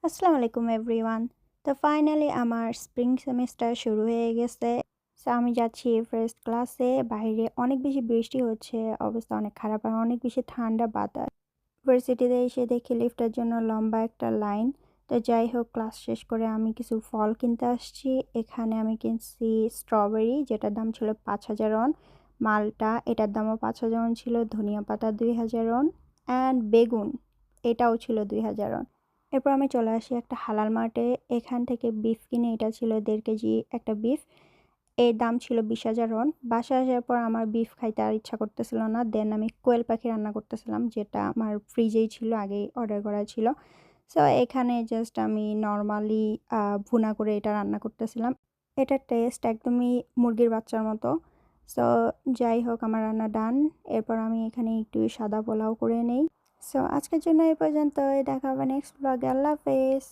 আসসালামু আলাইকুম এভরিওয়ান। তো ফাইনালি আমার স্প্রিং সেমেস্টার শুরু হয়ে গেছে। সো আমি যাচ্ছি ফার্স্ট ক্লাসে। বাইরে অনেক বেশি বৃষ্টি হচ্ছে, অবস্থা অনেক খারাপ আর অনেক বেশি ঠান্ডা বাতাস। ভার্সিটিতে এসে দেখি লিফটের জন্য লম্বা একটা লাইন। তো যাই হোক, ক্লাস শেষ করে আমি কিছু ফল কিনতে আসছি। এখানে আমি কিনছি স্ট্রবেরি, যেটার দাম ছিল ৫,০০০ ওন। মালটা, এটার দামও ৫,০০০ ওন ছিল। ধনিয়া পাতা ২,০০০ ওন। অ্যান্ড বেগুন, এটাও ছিল ২,০০০ ওন। এরপর আমি চলে আসি একটা হালাল মার্টে। এখান থেকে বিফ কিনে, এটা ছিল ১.৫ কেজি একটা বিফ। এর দাম ছিল ২০,০০০ ওন। বাসায় আসার পর আমার বিফ খাইতে আর ইচ্ছা করতেছিল না। দেন আমি কোয়েল পাখি রান্না করতেছিলাম, যেটা আমার ফ্রিজেই ছিল, আগেই অর্ডার করা ছিল। সো এখানে জাস্ট আমি নর্মালি ভুনা করে এটা রান্না করতেছিলাম। এটার টেস্ট একদমই মুরগির বাচ্চার মতো। সো যাই হোক, আমার রান্না ডান। এরপর আমি এখানে একটু সাদা পোলাও করে নেই। সো আজকের জন্য এই পর্যন্তই। দেখা হবে নেক্সট ব্লগে। আল্লাহ হাফেজ।